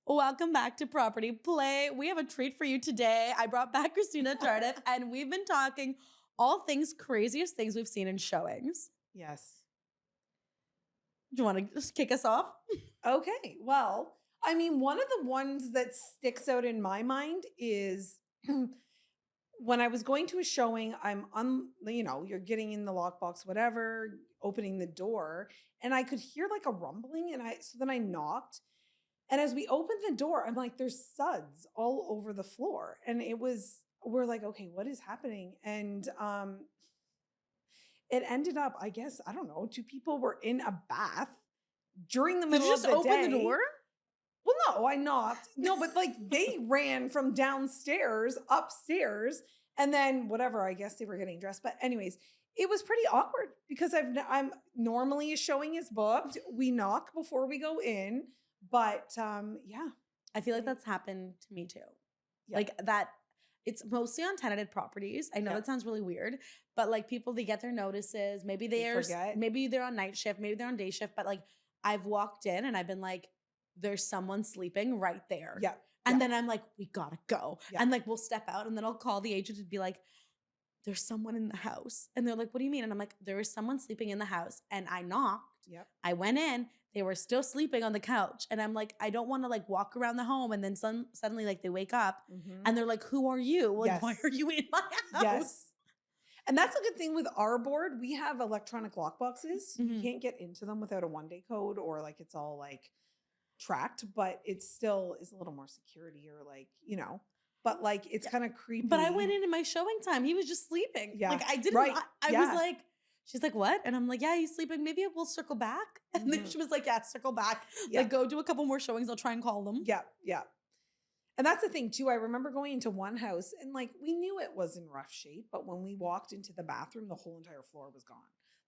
Welcome back to Property Play. We have a treat for you today. I brought back Kristina Tardif, and we've been talking all things craziest things we've seen in showings. Yes. Do you want to just kick us off? Okay. Well, I mean, one of the ones that sticks out in my mind is when I was going to a showing, you're getting in the lockbox, whatever, opening the door, and I could hear like a rumbling, so then I knocked. And as we opened the door, I'm like, there's suds all over the floor. And we're like, okay, what is happening? And it ended up, I guess, I don't know, two people were in a bath during the Did middle you of just the open day. the door? Well, no, I knocked. No, but like they ran from downstairs, upstairs, and then whatever, I guess they were getting dressed. But anyways, it was pretty awkward because I'm normally a showing is booked. We knock before we go in. But yeah. I feel like that's happened to me too. Yeah. Like that, it's mostly on tenanted properties. I know that sounds really weird, but like people, they get their notices. Maybe maybe they're on night shift, maybe they're on day shift, but like I've walked in and I've been like, there's someone sleeping right there. Yeah. And then I'm like, we gotta go. Yeah. And like, we'll step out and then I'll call the agent and be like, there's someone in the house. And they're like, what do you mean? And I'm like, there is someone sleeping in the house. And I knocked. Yep. I went in. They were still sleeping on the couch. And I'm like, I don't want to like walk around the home. And then suddenly like they wake up and they're like, who are you? Like, why are you in my house? Yes. And that's a good thing with our board. We have electronic lock boxes. You can't get into them without a 1-day code or like it's all like tracked, but it still is a little more security or like, but like it's kind of creepy. But I went in my showing time. He was just sleeping. Yeah. Like I didn't, I was like, she's like, what? And I'm like, yeah, he's sleeping. Maybe we'll circle back. And then she was like, yeah, circle back. Yeah. Like go do a couple more showings. I'll try and call them. Yeah. Yeah. And that's the thing too. I remember going into one house and like we knew it was in rough shape, but when we walked into the bathroom, the whole entire floor was gone.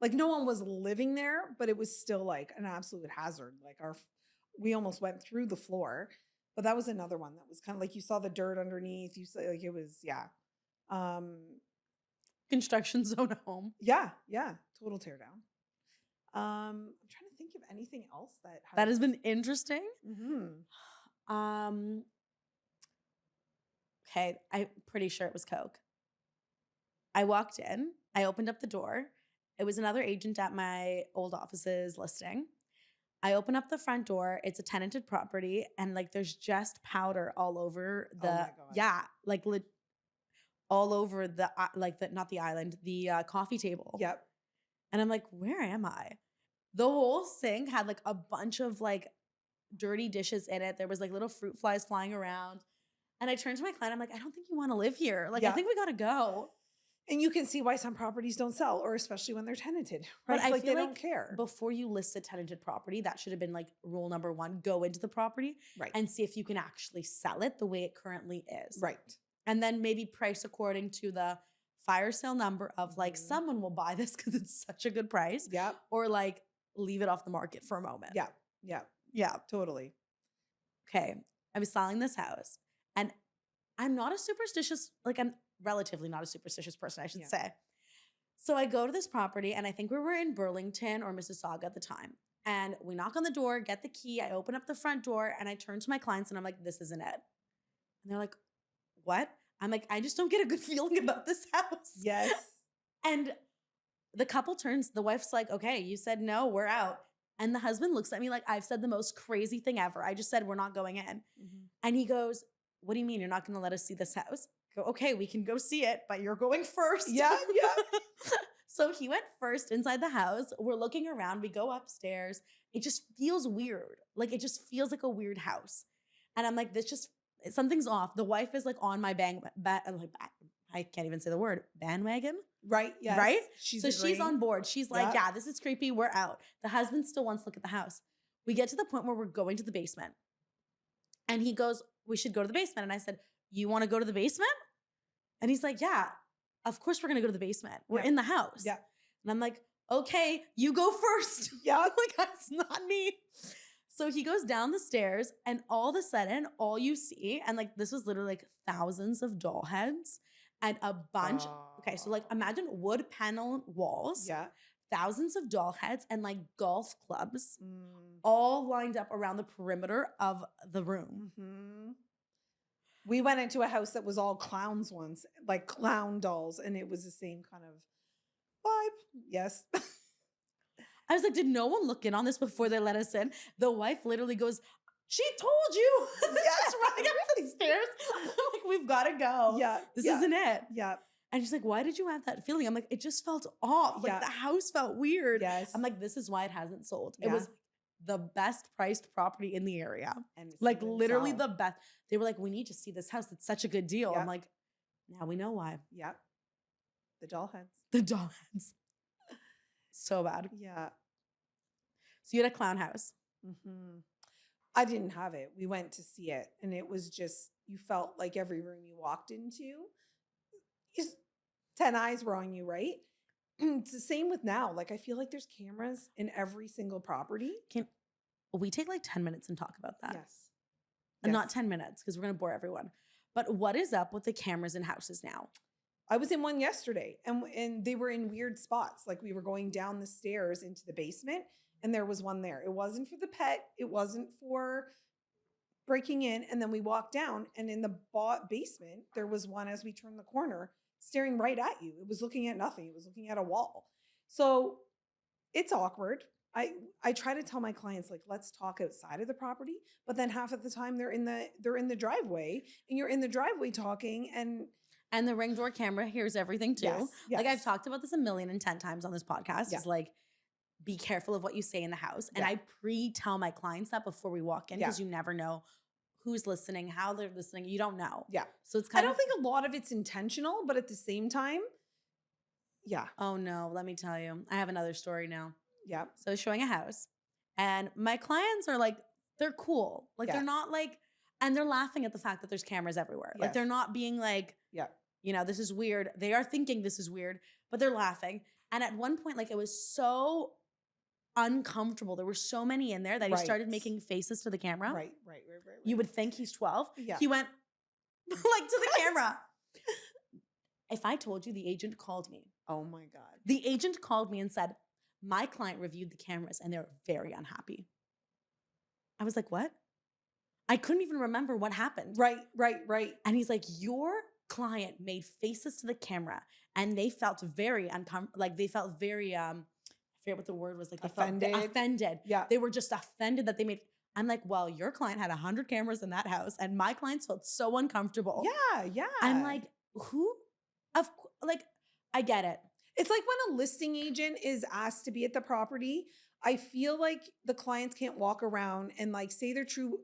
Like no one was living there, but it was still like an absolute hazard. Like we almost went through the floor. But that was another one that was kind of like you saw the dirt underneath. You saw like it was, construction zone home. Yeah, yeah, total tear down. I'm trying to think of anything else that has been interesting. Okay, I'm pretty sure it was Coke. I walked in. I opened up the door. It was another agent at my old office's listing. I open up the front door. It's a tenanted property, and like there's just powder all over all over the not the island, the coffee table. Yep. And I'm like, where am I? The whole sink had like a bunch of like dirty dishes in it. There was like little fruit flies flying around. And I turned to my client. I'm like, I don't think you want to live here. Like, I think we got to go. And you can see why some properties don't sell, or especially when they're tenanted, right? But I feel they don't care. Before you list a tenanted property, that should have been like rule number 1, go into the property and see if you can actually sell it the way it currently is. Right. And then maybe price according to the fire sale number of like, someone will buy this because it's such a good price. Yeah. Or like leave it off the market for a moment. Yeah. Yeah. Yeah. Totally. Okay. I was selling this house and I'm not a superstitious, like I'm relatively not a superstitious person, I should say. So I go to this property and I think we were in Burlington or Mississauga at the time. And we knock on the door, get the key. I open up the front door and I turn to my clients and I'm like, this isn't it. And they're like, what? I'm like, I just don't get a good feeling about this house. Yes. And the couple turns, the wife's like, okay, you said no, we're out. And the husband looks at me like I've said the most crazy thing ever. I just said, we're not going in. And he goes, what do you mean you're not going to let us see this house? I go, okay, we can go see it, but you're going first. Yeah, yeah. So he went first inside the house. We're looking around. We go upstairs. It just feels weird. Like it just feels like a weird house. And I'm like, something's off. The wife is like on my I can't even say the word, bandwagon. Right. Yes. Right? She's on board. She's like, yeah, this is creepy. We're out. The husband still wants to look at the house. We get to the point where we're going to the basement. And he goes, we should go to the basement. And I said, you want to go to the basement? And he's like, yeah, of course we're going to go to the basement. We're in the house. Yeah. And I'm like, okay, you go first. Yeah. Like, that's not me. So he goes down the stairs and all of a sudden, all you see, and like, this was literally like thousands of doll heads and a bunch. Okay. So like imagine wood panel walls. Yeah. thousands of doll heads and like golf clubs Mm. all lined up around the perimeter of the room. Mhm. We went into a house that was all clowns once, like clown dolls, and it was the same kind of vibe. Yes. I was like, did no one look in on this before they let us in? The wife literally goes, she told you. Just running up the stairs. I'm like, we've got to go. Yeah. This yeah, isn't it. Yeah. And she's like, why did you have that feeling? I'm like, it just felt off. Like Yeah. the house felt weird. Yes. I'm like, this is why it hasn't sold. It Yeah. was the best priced property in the area. And it's Like even literally so. the best. They were like, we need to see this house. It's such a good deal. Yeah. I'm like, now we know why. Yeah. The doll heads. The doll heads. So bad. Yeah. So you had a clown house. Mm-hmm. I didn't have it. We went to see it, and it was just, you felt like every room you walked into, 10 eyes were on you, right? It's the same with now. Like, I feel like there's cameras in every single property. Can we take like 10 minutes and talk about that? Yes. And not 10 minutes because we're going to bore everyone. But what is up with the cameras in houses now? I was in one yesterday, and they were in weird spots. Like, we were going down the stairs into the basement, and there was one there. It wasn't for the pet. It wasn't for breaking in. And then we walked down, and in the basement, there was one as we turned the corner staring right at you. It was looking at nothing. It was looking at a wall. So it's awkward. I try to tell my clients, like, let's talk outside of the property, but then half of the time they're in the driveway, and you're in the driveway talking, and the Ring door camera hears everything too. Yes, Like I've yes. talked about this 1,010,000 times on this podcast. Yeah. Is like, be careful of what you say in the house. And Yeah. I pre-tell my clients that before we walk in Yeah. because you never know who's listening, how they're listening. You don't know. Yeah. So it's I kind don't of think a lot of it's intentional, but at the same time, yeah. oh no, let me tell you. I have another story now. Yeah. So I was showing a house and my clients are like, they're cool. Like Yeah. they're not like, and they're laughing at the fact that there's cameras everywhere. Like Yes. they're not being like, Yeah. you know, this is weird. They are thinking this is weird, but they're laughing. And at one point, like it was so uncomfortable. There were so many in there that he started Right. making faces to the camera. Right. You would think he's 12. Yeah. He went like to the camera. If I told you the agent called me, Oh my God. the agent called me and said, my client reviewed the cameras and they're very unhappy. I was like, what? I couldn't even remember what happened. Right. And he's like, your client made faces to the camera and they felt very uncomfortable. Like they felt very, I forget what the word was. Like they Offended. felt offended. Yeah. They were just offended that they made. I'm like, well, your client had 100 cameras in that house and my clients felt so uncomfortable. Yeah. I'm like, who? Like, I get it. It's like when a listing agent is asked to be at the property, I feel like the clients can't walk around and like say their true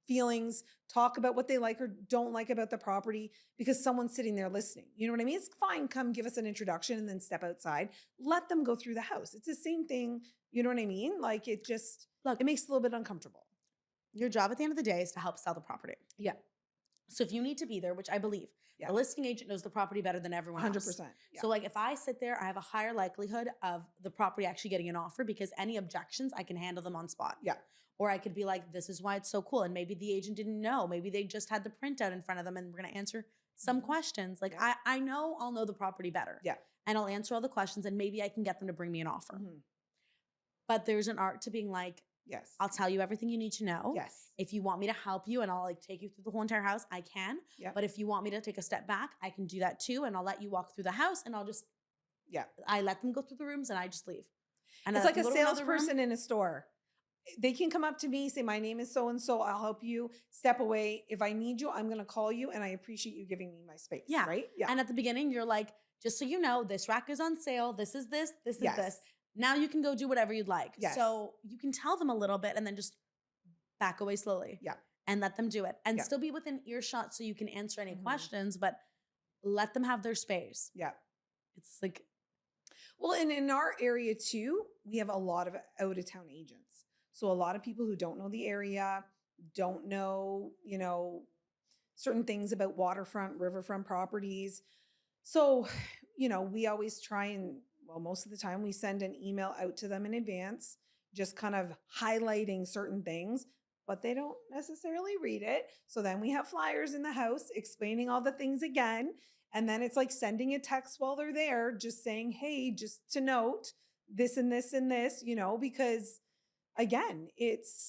feelings, talk about what they like or don't like about the property because someone's sitting there listening. You know what I mean? It's fine. Come give us an introduction and then step outside. Let them go through the house. It's the same thing. You know what I mean? Like it just, Look, it makes it a little bit uncomfortable. your job at the end of the day is to help sell the property. Yeah. So if you need to be there, which I believe, Yeah. the listing agent knows the property better than everyone 100%. else. Yeah. So like if I sit there, I have a higher likelihood of the property actually getting an offer because any objections, I can handle them on spot. Yeah. Or I could be like, this is why it's so cool. And maybe the agent didn't know. Maybe they just had the printout in front of them and we're going to answer some questions. Like Yeah. I know I'll know the property better. Yeah. And I'll answer all the questions and maybe I can get them to bring me an offer. Mhm. But there's an art to being like, Yes. I'll tell you everything you need to know. Yes. If you want me to help you and I'll like take you through the whole entire house, I can. Yeah. But if you want me to take a step back, I can do that too. And I'll let you walk through the house and I'll just, Yeah. I let them go through the rooms and I just leave. And I It's let like a them go to another room. salesperson in a store. They can come up to me, say, my name is so-and-so. I'll help you. Step away. If I need you, I'm going to call you. And I appreciate you giving me my space. Yeah. Right? Yeah. And at the beginning, you're like, just so you know, this rack is on sale. This is this, this is Yes. this. Now you can go do whatever you'd like. Yes. So you can tell them a little bit and then just back away slowly. Yeah. And let them do it. And Yeah. still be within earshot so you can answer any Mhm. questions, but let them have their space. Yeah. It's like, Well, and in our area too, we have a lot of out-of-town agents. So a lot of people who don't know the area, don't know, certain things about waterfront, riverfront properties. So, we always try and, well, most of the time we send an email out to them in advance, just kind of highlighting certain things, but they don't necessarily read it. So then we have flyers in the house explaining all the things again. And then it's like sending a text while they're there, just saying, hey, just to note, this and this and this, because again,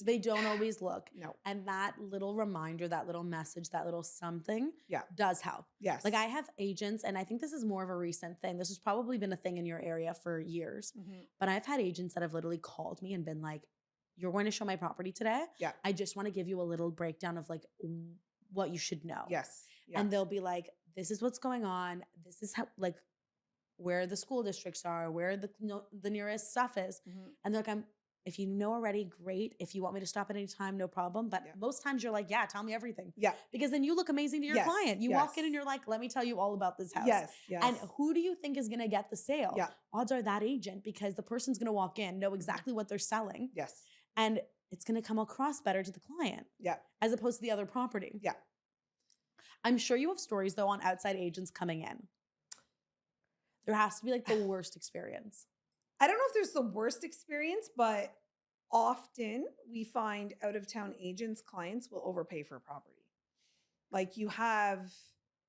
They don't always look. no. And that little reminder, that little message, that little something Yeah. does help. Yes. Like I have agents, and I think this is more of a recent thing. This has probably been a thing in your area for years. Mhm. But I've had agents that have literally called me and been like, you're going to show my property today. Yeah. I just want to give you a little breakdown of like what you should know. Yes. And they'll be like, this is what's going on. This is how, like, where the school districts are, where the nearest stuff is. Mhm. And they're like, if you know already, great. If you want me to stop at any time, no problem. But Yeah. most times you're like, yeah, tell me everything. Yeah. Because then you look amazing to your Yes, client. You walk in yes. and you're like, let me tell you all about this house. Yes. Yes. And who do you think is going to get the sale? Yeah. Odds are that agent, because the person's going to walk in, know exactly what they're selling. Yes. And it's going to come across better to the client. Yeah. As opposed to the other property. Yeah. I'm sure you have stories though on outside agents coming in. There has to be like the worst experience. I don't know if there's the worst experience, but often we find out of town agents, clients will overpay for a property. Like you have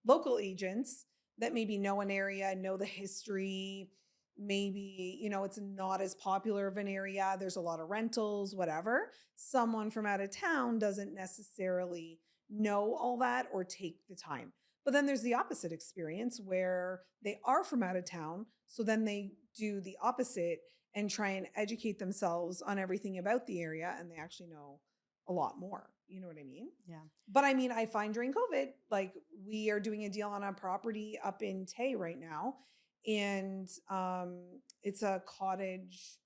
local agents that maybe know an area, know the history, maybe, it's not as popular of an area. There's a lot of rentals, whatever. Someone from out of town doesn't necessarily know all that or take the time. But then there's the opposite experience where they are from out of town. So then they do the opposite and try and educate themselves on everything about the area. And they actually know a lot more. You know what I mean? Yeah. But I mean, I find during COVID, like we are doing a deal on a property up in Tay right now. And it's a cottage,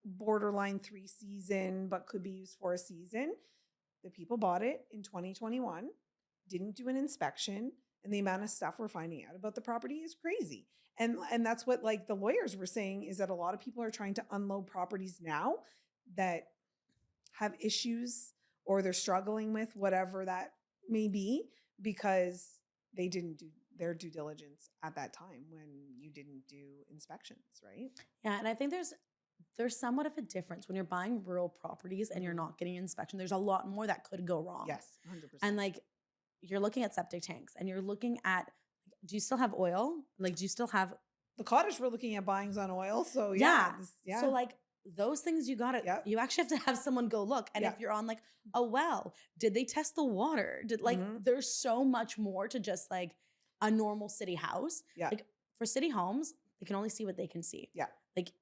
borderline 3 season, but could be used for a season. The people bought it in 2021, didn't do an inspection. And the amount of stuff we're finding out about the property is crazy. And that's what like the lawyers were saying, is that a lot of people are trying to unload properties now that have issues or they're struggling with whatever that may be, because they didn't do their due diligence at that time when you didn't do inspections, right? Yeah. And I think there's somewhat of a difference when you're buying rural properties and you're not getting an inspection. There's a lot more that could go wrong. Yes, 100%. And like, you're looking at septic tanks and you're looking at, do you still have oil? Like, do you still have the cottage we're looking at buying's on oil? So yeah. yeah. So like those things you you actually have to have someone go look. And if you're on like a well, did they test the water? There's so much more to just like a normal city house. Yeah. Like for city homes, they can only see what they can see. Yeah. Like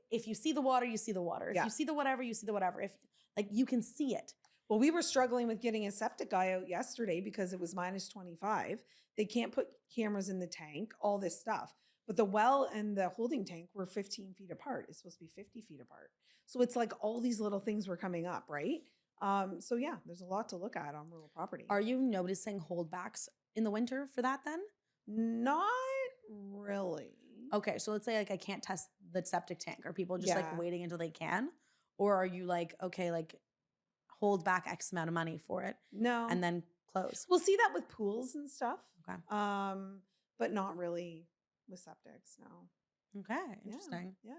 if you see the water, you see the water. If you see the whatever, you see the whatever. If like you can see it. Well, we were struggling with getting a septic guy out yesterday because it was minus 25. They can't put cameras in the tank, all this stuff. But the well and the holding tank were 15 feet apart. It's supposed to be 50 feet apart. So it's like all these little things were coming up, right? So yeah, there's a lot to look at on rural property. Are you noticing holdbacks in the winter for that then? Not really. Okay, so let's say like I can't test the septic tank. Are people just like waiting until they can? Or are you like, okay, like hold back X amount of money for it? No. And then close? We'll see that with pools and stuff. Okay. But not really with septics, no. Okay, interesting. Yeah.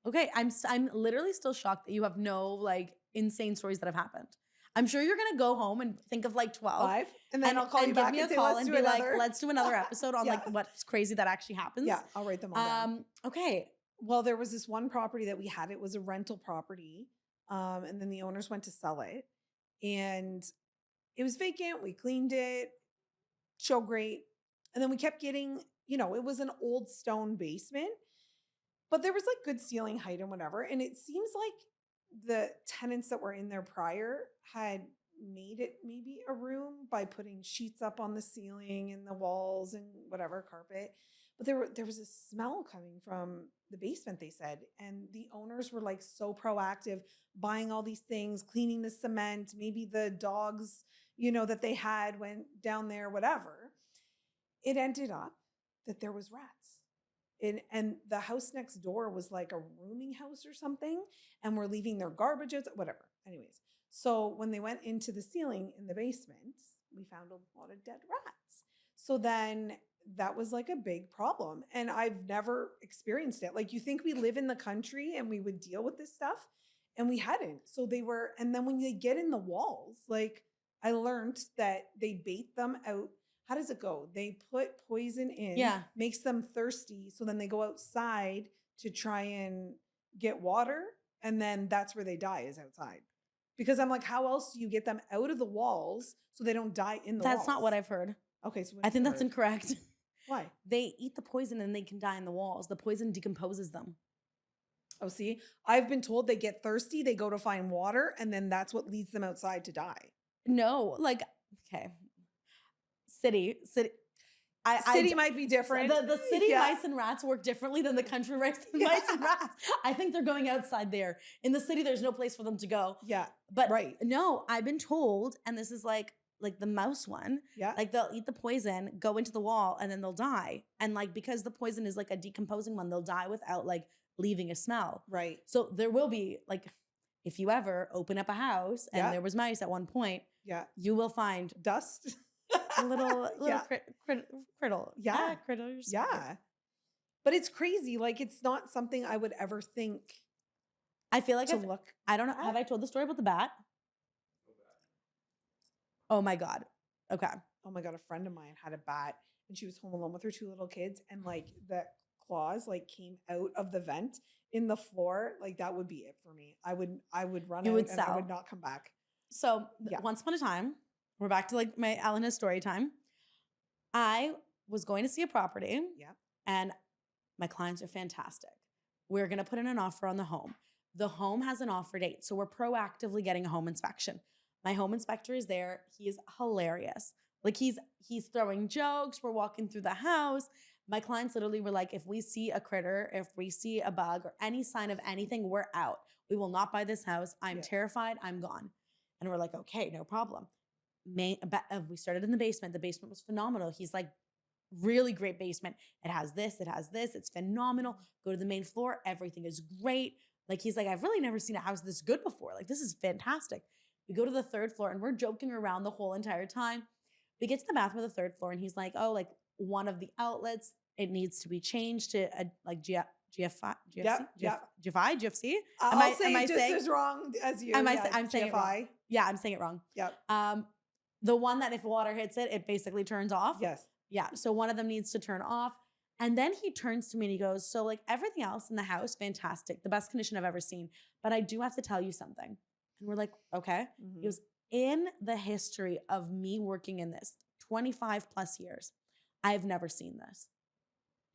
Okay, I'm literally still shocked that you have no like insane stories that have happened. I'm sure you're gonna go home and think of like 12. 5, and then I'll call you back give me and a say, call let's and do be another. like, let's do another episode on like what's crazy that actually happens. Yeah, I'll write them all down. Okay. Well, there was this one property that we had. It was a rental property, and then the owners went to sell it, and it was vacant. We cleaned it, show great, and then we kept getting, it was an old stone basement, but there was like good ceiling height and whatever. And it seems like the tenants that were in there prior had made it maybe a room by putting sheets up on the ceiling and the walls and whatever, carpet. But there was a smell coming from the basement, they said. And the owners were like so proactive, buying all these things, cleaning the cement, maybe the dogs, that they had went down there, whatever. It ended up that there was rats. And the house next door was like a rooming house or something. And we're leaving their garbage, whatever. Anyways, so when they went into the ceiling in the basement, we found a lot of dead rats. So then that was like a big problem. And I've never experienced it. Like you think we live in the country and we would deal with this stuff, and we hadn't. So and then when they get in the walls, like I learned that they bait them out. How does it go? They put poison in, makes them thirsty. So then they go outside to try and get water. And then that's where they die, is outside. Because I'm like, how else do you get them out of the walls so they don't die in the walls? That's not what I've heard. Okay, so I think that's incorrect. Why? They eat the poison and they can die in the walls. The poison decomposes them. Oh, see, I've been told they get thirsty, they go to find water, and then that's what leads them outside to die. No, like, okay. City. City might be different. The city mice and rats work differently than the country mice and rats. I think they're going outside there. In the city, there's no place for them to go. Yeah. But no, I've been told, and this is like the mouse one. Yeah. Like they'll eat the poison, go into the wall, and then they'll die. And like because the poison is like a decomposing one, they'll die without like leaving a smell. Right. So there will be like, if you ever open up a house and there was mice at one point, you will find dust. A little crittles. Yeah. Critters. Yeah. But it's crazy. Like, it's not something I would ever think. I feel like I don't know. at. Have I told the story about the bat? Oh my God. Okay. Oh my God. A friend of mine had a bat and she was home alone with her 2 little kids. And like the claws like came out of the vent in the floor. Like that would be it for me. I would run out and I would not come back. So once upon a time, we're back to like my Elena story time. I was going to see a property. Yeah. And my clients are fantastic. We're going to put in an offer on the home. The home has an offer date. So we're proactively getting a home inspection. My home inspector is there. He is hilarious. Like he's throwing jokes. We're walking through the house. My clients literally were like, if we see a critter, if we see a bug or any sign of anything, we're out. We will not buy this house. I'm terrified. I'm gone. And we're like, okay, no problem. We started in the basement. The basement was phenomenal. He's like, really great basement. It has this. It's phenomenal. Go to the main floor. Everything is great. Like, he's like, I've really never seen a house this good before. Like, this is fantastic. We go to the 3rd floor and we're joking around the whole entire time. We get to the bathroom of the 3rd floor and he's like, oh, like one of the outlets, it needs to be changed to GFI? GFC? Am I saying just as wrong as you. I'm saying it wrong. Yeah, I'm saying it wrong. Yep. The one that if water hits it, it basically turns off. Yes. Yeah. So one of them needs to turn off. And then he turns to me and he goes, so like everything else in the house, fantastic. The best condition I've ever seen. But I do have to tell you something. And we're like, okay. Mm-hmm. He goes, in the history of me working in this 25 plus years, I've never seen this.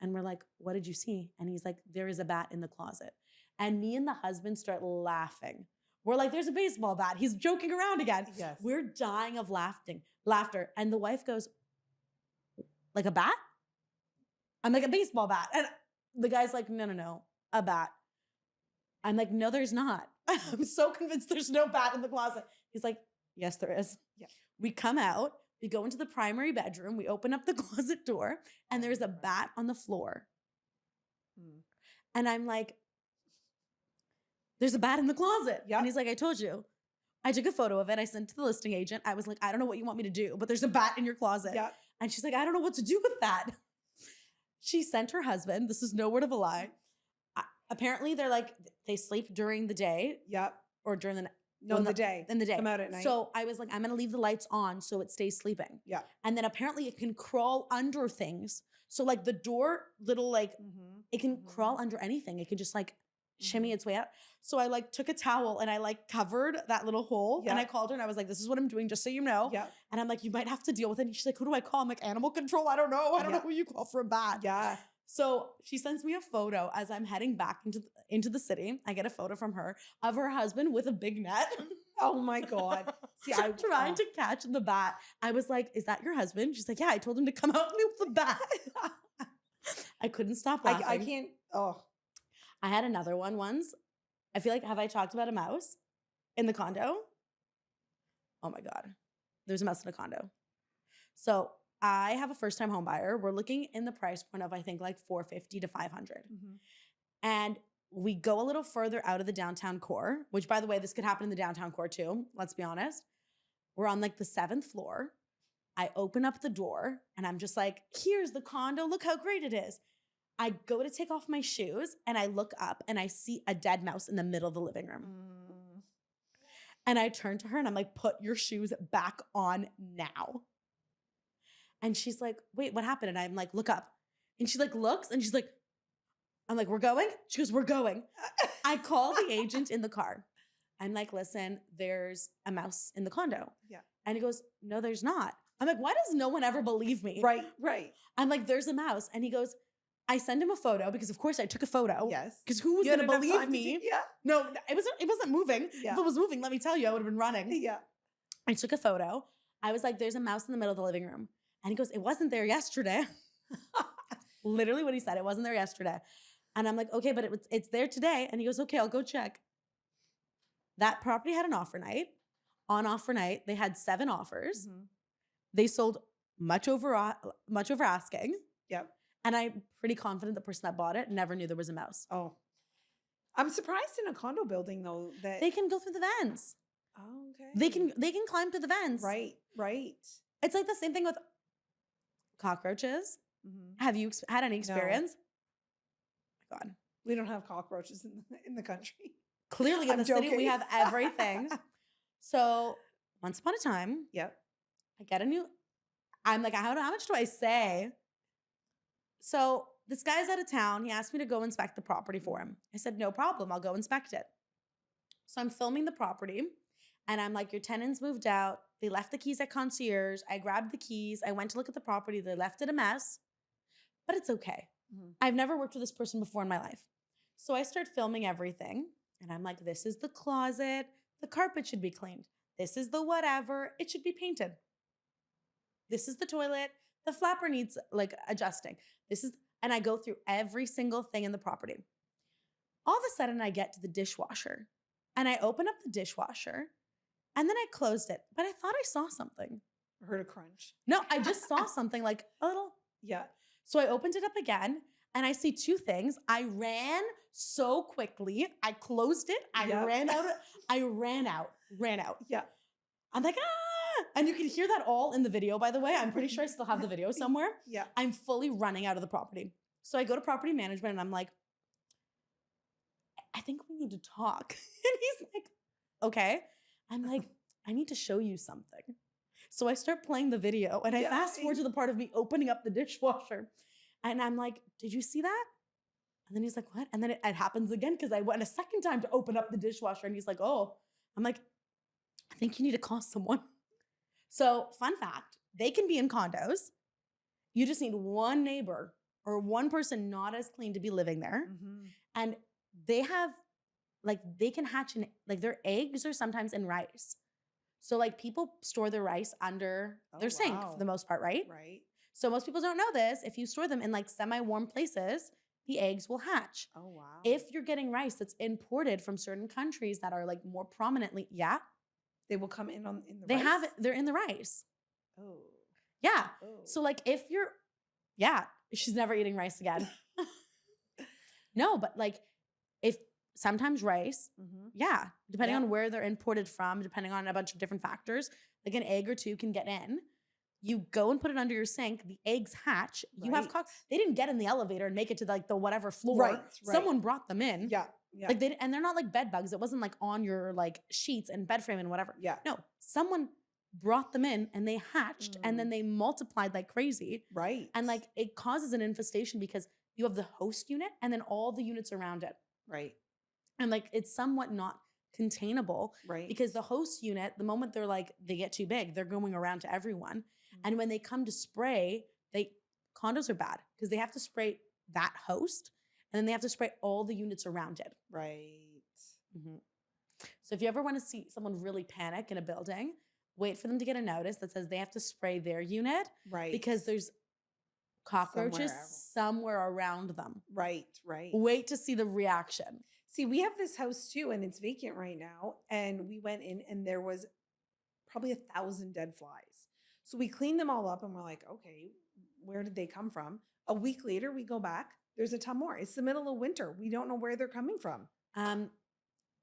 And we're like, what did you see? And he's like, there is a bat in the closet. And me and the husband start laughing. We're like, there's a baseball bat. He's joking around again. Yes. We're dying of laughter. And the wife goes, like a bat? I'm like, a baseball bat. And the guy's like, no, a bat. I'm like, no, there's not. I'm so convinced there's no bat in the closet. He's like, yes, there is. Yeah. We come out, we go into the primary bedroom, we open up the closet door, and there's a bat on the floor. And I'm like, there's a bat in the closet. Yep. And he's like, I told you. I took a photo of it. I sent it to the listing agent. I was like, I don't know what you want me to do, but there's a bat in your closet. Yep. And she's like, I don't know what to do with that. She sent her husband. This is no word of a lie. Apparently, they're like, they sleep during the day. Yep. Or during the night. No, in the day. In the day. Come out at night. So I was like, I'm going to leave the lights on so it stays sleeping. Yeah. And then apparently it can crawl under things. So like the door, little like, it can crawl under anything. It can just like shimmy its way out. So I like took a towel and I like covered that little hole. And I called her and I was like, this is what I'm doing, just so you know. Yeah. And I'm like, you might have to deal with it. And she's like, who do I call? I'm like, animal control. I don't know. I don't know who you call for a bat. Yeah. So she sends me a photo as I'm heading back into the city. I get a photo from her of her husband with a big net. Oh my God. See, I'm trying to catch the bat. I was like, is that your husband? She's like, yeah, I told him to come out with the bat. I couldn't stop laughing. I can't. Oh. I had another one once. I feel like, have I talked about a mouse in the condo? Oh my God. There's a mouse in a condo. So I have a first-time home buyer. We're looking in the price point of, I think, like $450 to $500. And we go a little further out of the downtown core, which, by the way, this could happen in the downtown core too. Let's be honest. We're on like the 7th floor. I open up the door and I'm just like, here's the condo. Look how great it is. I go to take off my shoes and I look up and I see a dead mouse in the middle of the living room. And I turn to her and I'm like, put your shoes back on now. And she's like, wait, what happened? And I'm like, look up. And she like looks and she's like, I'm like, we're going? She goes, we're going. I call the agent in the car. I'm like, listen, there's a mouse in the condo. Yeah. And he goes, no, there's not. I'm like, why does no one ever believe me? Right, right. I'm like, there's a mouse. And he goes, I send him a photo because of course I took a photo. Yes. Because who was You had going to enough believe time to me? yeah. No, it wasn't moving. Yeah. If it was moving, let me tell you, I would have been running. Yeah. I took a photo. I was like, there's a mouse in the middle of the living room. And he goes, it wasn't there yesterday. Literally what he said. It wasn't there yesterday. And I'm like, okay, but it's there today. And he goes, okay, I'll go check. That property had an offer night. On offer night, they had 7 offers. Mm-hmm. They sold much over asking. Yep. And I'm pretty confident the person that bought it never knew there was a mouse. Oh. I'm surprised in a condo building though that They can go through the vents. Oh, okay. They can climb through the vents. Right, right. It's like the same thing with cockroaches. Mm-hmm. Have you had any experience? Oh my God. We don't have cockroaches in the country. Clearly in the city we have everything. So once upon a time, yep. I'm like, how much do I say? So this guy's out of town. He asked me to go inspect the property for him. I said, no problem. I'll go inspect it. So I'm filming the property and I'm like, your tenants moved out. They left the keys at concierge. I grabbed the keys. I went to look at the property. They left it a mess, but it's okay. Mm-hmm. I've never worked with this person before in my life. So I start filming everything and I'm like, this is the closet. The carpet should be cleaned. This is the whatever. It should be painted. This is the toilet. The flapper needs like adjusting. And I go through every single thing in the property. All of a sudden I get to the dishwasher and I open up the dishwasher and then I closed it. But I thought I saw something. I heard a crunch. No, I just saw something like a little. Yeah. So I opened it up again and I see 2 things. I ran so quickly. I closed it. I ran out. Yeah. I'm like, ah! And you can hear that all in the video, by the way. I'm pretty sure I still have the video somewhere. Yeah. I'm fully running out of the property. So I go to property management and I'm like, I think we need to talk. And he's like, okay. I'm like, I need to show you something. So I start playing the video and I fast forward to the part of me opening up the dishwasher. And I'm like, did you see that? And then he's like, what? And then it happens again because I went a second time to open up the dishwasher and he's like, oh. I'm like, I think you need to call someone. So fun fact, they can be in condos. You just need one neighbor or one person not as clean to be living there. Mm-hmm. And they have, like, they can hatch like their eggs are sometimes in rice. So like people store their rice under their sink for the most part, right? Right. So most people don't know this. If you store them in like semi-warm places, the eggs will hatch. Oh, wow. If you're getting rice that's imported from certain countries that are like more prominently, they will come in the they rice? have it. They're in the rice. Oh. Yeah. Oh. So like if you're, she's never eating rice again. No, but like if sometimes rice, depending on where they're imported from, depending on a bunch of different factors, like an egg or 2 can get in. You go and put it under your sink. The eggs hatch. You have they didn't get in the elevator and make it to like the whatever floor. Right. Someone brought them in. Yeah. Like and they're not like bed bugs. It wasn't like on your like sheets and bed frame and whatever. Yeah. No, someone brought them in and they hatched and then they multiplied like crazy. Right. And like it causes an infestation because you have the host unit and then all the units around it. Right. And like it's somewhat not containable. Right. Because the host unit, the moment they get too big, they're going around to everyone. And when they come to spray, condos are bad because they have to spray that host and then they have to spray all the units around it. Right. Mm-hmm. So if you ever want to see someone really panic in a building, wait for them to get a notice that says they have to spray their unit. Right. Because there's cockroaches somewhere around them. Right. Right. Wait to see the reaction. See, we have this house too and it's vacant right now. And we went in and there was probably 1,000 dead flies. So we cleaned them all up and we're like, okay, where did they come from? A week later, we go back. There's a ton more. It's the middle of winter. We don't know where they're coming from.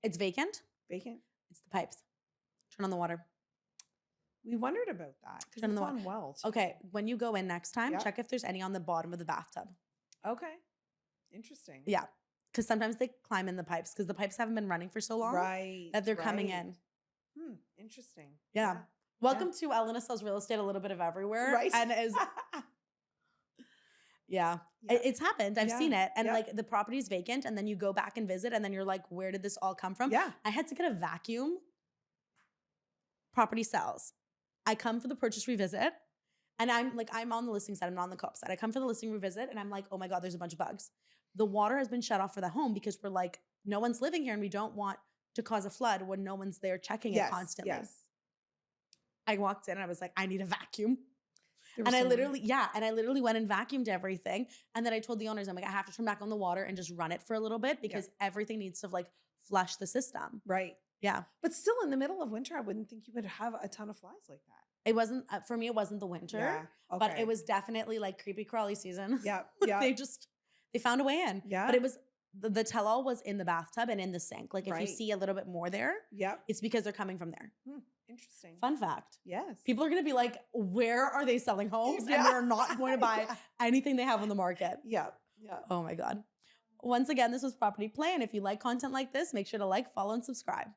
It's vacant. Vacant? It's the pipes. Turn on the water. We wondered about that because it's on well too. Okay, when you go in next time, check if there's any on the bottom of the bathtub. Okay. Interesting. Yeah, because sometimes they climb in the pipes because the pipes haven't been running for so long that they're coming in. Interesting. Yeah. Welcome to Elena Sells Real Estate a little bit of everywhere. Right. And Yeah. Yeah. It's happened. I've Yeah. seen it. And Yeah. like the property's vacant and then you go back and visit and then you're like, where did this all come from? Yeah. I had to get a vacuum. Property sells. I come for the purchase revisit and I'm on the listing side. I'm not on the co-op side. I come for the listing revisit and I'm like, oh my God, there's a bunch of bugs. The water has been shut off for the home because we're like, no one's living here and we don't want to cause a flood when no one's there checking it constantly. Yes. I walked in and I was like, I need a vacuum. There was And I someone- literally went and vacuumed everything. And then I told the owners, I'm like, I have to turn back on the water and just run it for a little bit because everything needs to like flush the system. Right. Yeah. But still in the middle of winter, I wouldn't think you would have a ton of flies like that. It wasn't, for me, it wasn't the winter, Yeah. but Okay. it was definitely like creepy crawly season. Yeah. Like, Yeah. they found a way in. Yeah. But it was, the tell-all was in the bathtub and in the sink. Like if you Right. see a little bit more there, Yeah. it's because they're coming from there. Interesting. Fun fact. Yes. People are going to be like, where are they selling homes? Yeah. And they're not going to buy Yeah. anything they have on the market. Yeah. Yeah. Oh my God. Once again, this was Property Play. And if you like content like this, make sure to like, follow, and subscribe.